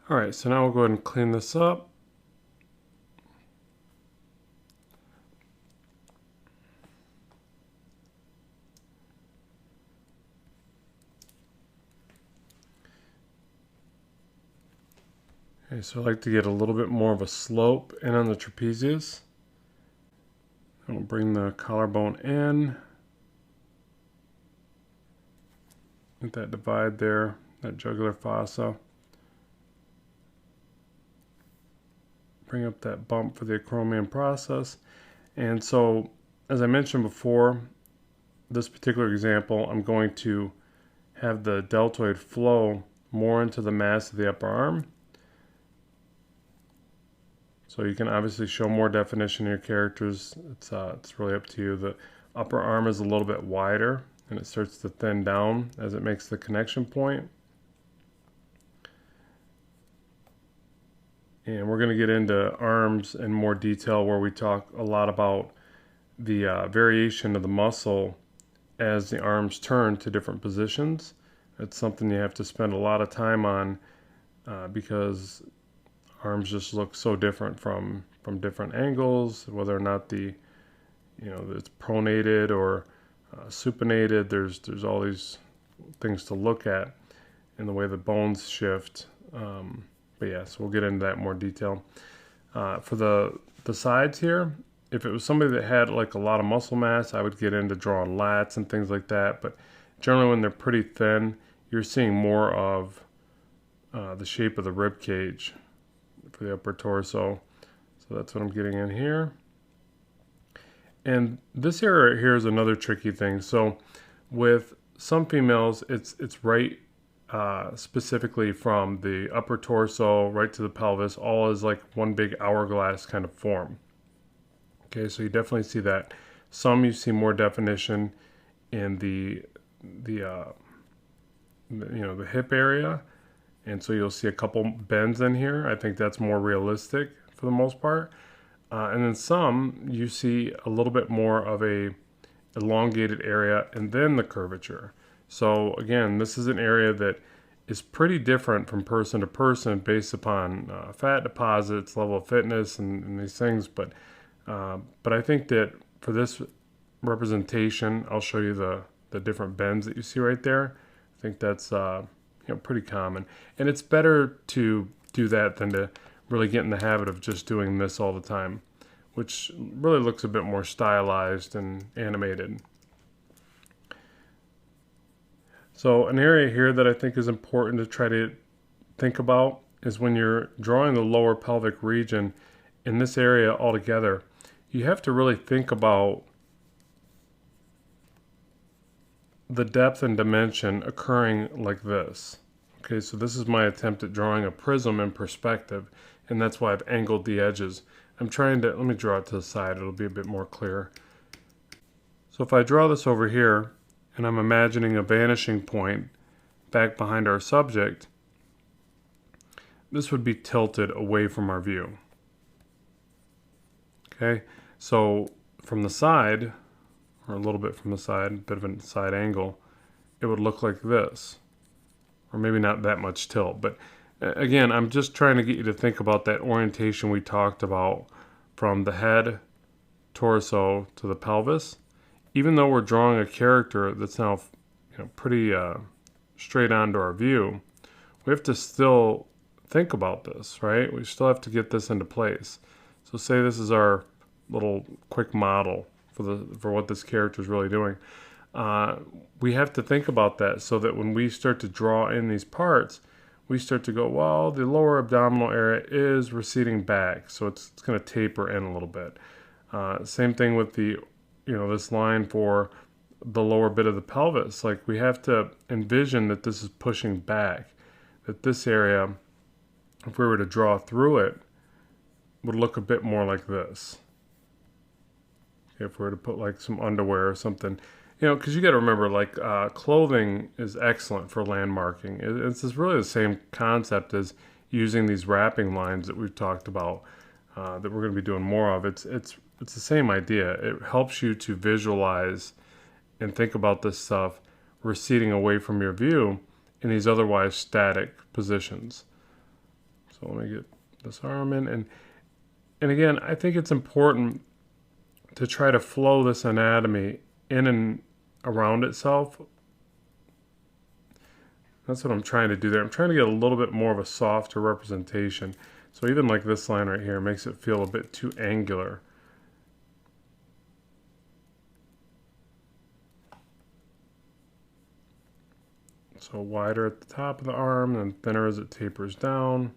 All right, so now we'll go ahead and clean this up. Okay, so I like to get a little bit more of a slope in on the trapezius. I'll bring the collarbone in. Get that divide there, that jugular fossa. Bring up that bump for the acromion process. And so, as I mentioned before, this particular example, I'm going to have the deltoid flow more into the mass of the upper arm. So you can obviously show more definition in your characters. It's really up to you. The upper arm is a little bit wider and it starts to thin down as it makes the connection point. And we're going to get into arms in more detail where we talk a lot about the variation of the muscle as the arms turn to different positions. It's something you have to spend a lot of time on because arms just look so different from different angles, whether or not it's pronated or supinated. There's all these things to look at in the way the bones shift. But yeah, so we'll get into that in more detail. For the sides here, if it was somebody that had like a lot of muscle mass, I would get into drawing lats and things like that. But generally when they're pretty thin, you're seeing more of the shape of the rib cage for the upper torso. So that's what I'm getting in here. And this area right here is another tricky thing. So with some females, it's right specifically from the upper torso right to the pelvis, all is like one big hourglass kind of form. Okay, so you definitely see that. Some you see more definition in the hip area, and so you'll see a couple bends in here. I think that's more realistic for the most part. And then some you see a little bit more of a elongated area and then the curvature. So again, this is an area that is pretty different from person to person based upon fat deposits, level of fitness, and these things. But I think that for this representation, I'll show you the different bends that you see right there. I think that's pretty common, and it's better to do that than to really get in the habit of just doing this all the time, which really looks a bit more stylized and animated. So an area here that I think is important to try to think about is when you're drawing the lower pelvic region in this area altogether, you have to really think about the depth and dimension occurring like this. Okay, so this is my attempt at drawing a prism in perspective, and that's why I've angled the edges. I'm trying to, let me draw it to the side, it'll be a bit more clear. So if I draw this over here, and I'm imagining a vanishing point back behind our subject, this would be tilted away from our view. Okay, so from the side, or a little bit from the side, a bit of a side angle, it would look like this. Or maybe not that much tilt, but again, I'm just trying to get you to think about that orientation we talked about from the head, torso to the pelvis. Even though we're drawing a character that's now pretty straight onto our view, we have to still think about this, right? We still have to get this into place. So say this is our little quick model for what this character is really doing. We have to think about that so that when we start to draw in these parts, we start to go, well, the lower abdominal area is receding back, so it's going to taper in a little bit. Same thing with the this line for the lower bit of the pelvis. Like, we have to envision that this is pushing back, that this area, if we were to draw through it, would look a bit more like this. If we were to put like some underwear or something, because you got to remember, like, clothing is excellent for landmarking. It's just really the same concept as using these wrapping lines that we've talked about, that we're going to be doing more of. It's the same idea. It helps you to visualize and think about this stuff receding away from your view in these otherwise static positions. So let me get this arm in. And again, I think it's important to try to flow this anatomy in and around itself. That's what I'm trying to do there. I'm trying to get a little bit more of a softer representation. So even like this line right here makes it feel a bit too angular. So wider at the top of the arm and thinner as it tapers down.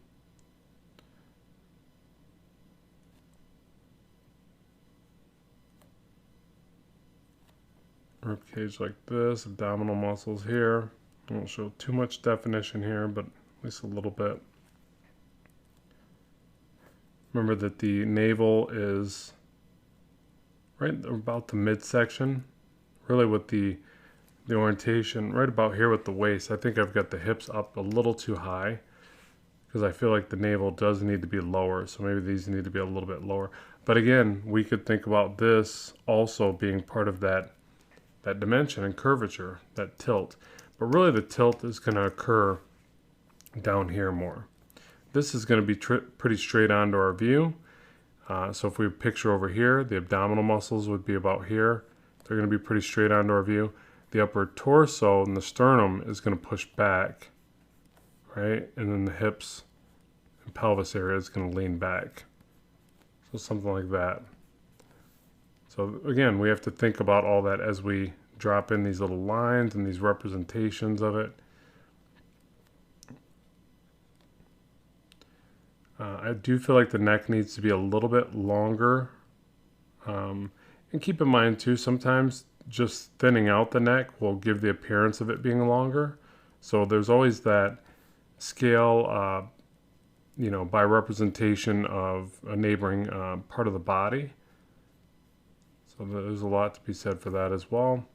Rib cage like this, abdominal muscles here. I won't show too much definition here, but at least a little bit. Remember that the navel is right about the midsection, really with the orientation right about here with the waist. I think I've got the hips up a little too high because I feel like the navel does need to be lower, so maybe these need to be a little bit lower. But again, we could think about this also being part of that dimension and curvature, that tilt. But really the tilt is going to occur down here more. This is going to be pretty straight onto our view. So if we picture over here, the abdominal muscles would be about here. They're going to be pretty straight onto our view. The upper torso and the sternum is going to push back, right? And then the hips and pelvis area is going to lean back. So something like that. So again, we have to think about all that as we drop in these little lines and these representations of it. I do feel like the neck needs to be a little bit longer. And keep in mind too, sometimes just thinning out the neck will give the appearance of it being longer. So there's always that scale, you know, by representation of a neighboring part of the body. So there's a lot to be said for that as well.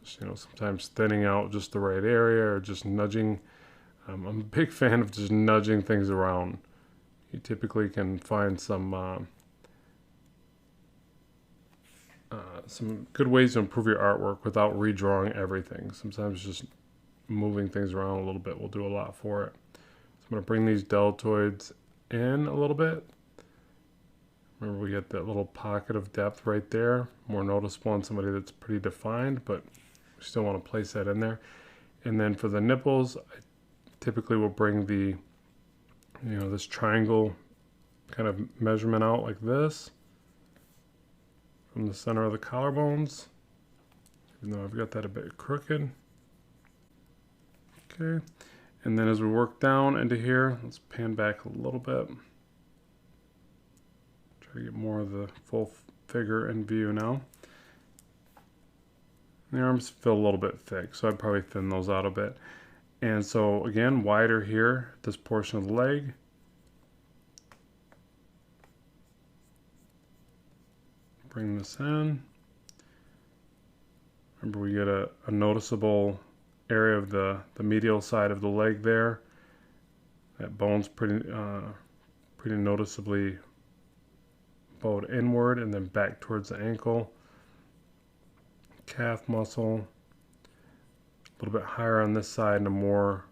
Just, you know, sometimes thinning out just the right area or just nudging. I'm a big fan of just nudging things around. You typically can find some good ways to improve your artwork without redrawing everything. Sometimes just moving things around a little bit will do a lot for it. So I'm going to bring these deltoids in a little bit. Remember, we get that little pocket of depth right there, more noticeable on somebody that's pretty defined, but we still want to place that in there. And then for the nipples, I typically will bring the, you know, this triangle kind of measurement out like this from the center of the collarbones, even though I've got that a bit crooked. Okay, and then as we work down into here, let's pan back a little bit. Try to get more of the full figure in view now. The arms feel a little bit thick, so I'd probably thin those out a bit. And so again, wider here, this portion of the leg. Bring this in. Remember, we get a noticeable area of the medial side of the leg there. That bone's pretty noticeably bowed inward and then back towards the ankle. Calf muscle. A little bit higher on this side and a more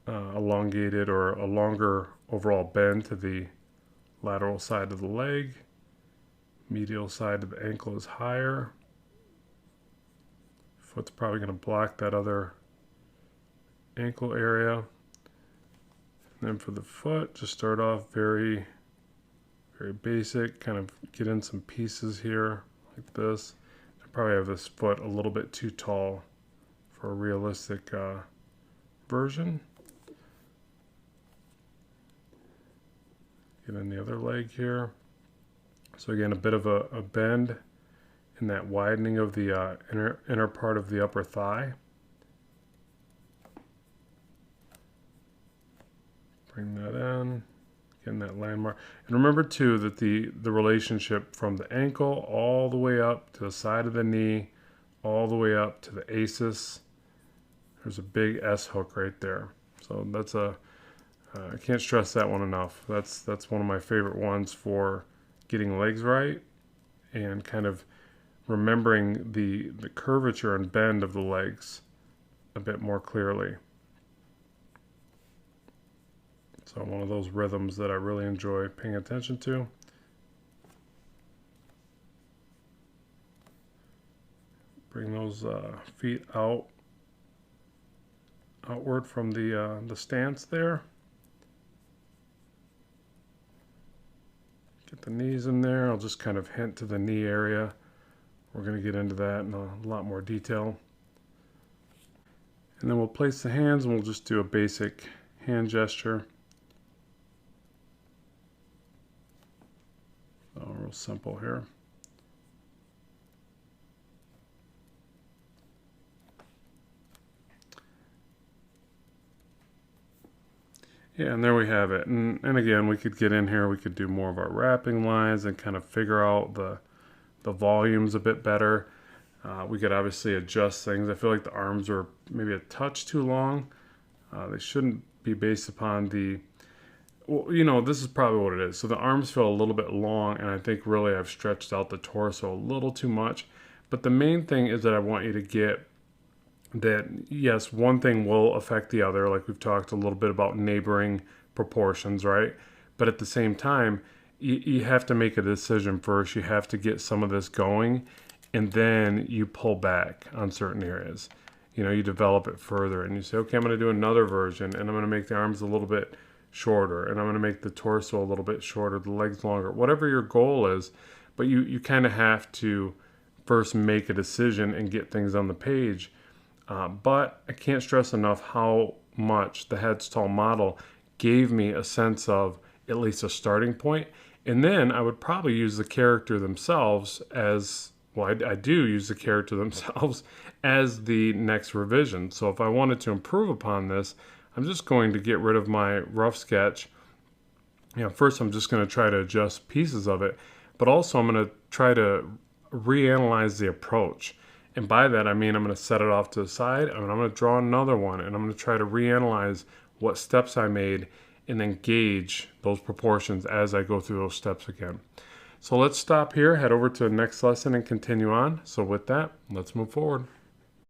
elongated or a longer overall bend to the lateral side of the leg. Medial side of the ankle is higher. Foot's probably going to block that other ankle area. And then for the foot, just start off very, very basic. Kind of get in some pieces here like this. I probably have this foot a little bit too tall for a realistic version. Get in the other leg here. So again, a bit of a bend in that widening of the inner part of the upper thigh. Bring that in, getting that landmark. And remember too that the relationship from the ankle all the way up to the side of the knee, all the way up to the asis. There's a big S hook right there. So that's I can't stress that one enough. That's one of my favorite ones for getting legs right and kind of remembering the curvature and bend of the legs a bit more clearly. So one of those rhythms that I really enjoy paying attention to. Bring those feet outward from the stance there. Get the knees in there. I'll just kind of hint to the knee area. We're going to get into that in a lot more detail. And then we'll place the hands and we'll just do a basic hand gesture. So real simple here. Yeah, and there we have it. And again, we could get in here, we could do more of our wrapping lines and kind of figure out the volumes a bit better. We could obviously adjust things. I feel like the arms are maybe a touch too long. They shouldn't be based upon well, you know, this is probably what it is. So the arms feel a little bit long, and I think really I've stretched out the torso a little too much. But the main thing is that I want you to get that, yes, one thing will affect the other, like we've talked a little bit about neighboring proportions, right? But at the same time, you have to make a decision first. You have to get some of this going, and then you pull back on certain areas. You know, you develop it further, and you say, okay, I'm going to do another version, and I'm going to make the arms a little bit shorter, and I'm going to make the torso a little bit shorter, the legs longer, whatever your goal is. But you kind of have to first make a decision and get things on the page. But I can't stress enough how much the Heads Tall model gave me a sense of at least a starting point. And then I would probably use the character themselves as, well, I do use the character themselves as the next revision. So if I wanted to improve upon this, I'm just going to get rid of my rough sketch. You know, first I'm just going to try to adjust pieces of it, but also I'm going to try to reanalyze the approach. And by that, I mean I'm going to set it off to the side, and I'm going to draw another one, and I'm going to try to reanalyze what steps I made and then gauge those proportions as I go through those steps again. So let's stop here, head over to the next lesson and continue on. So with that, let's move forward.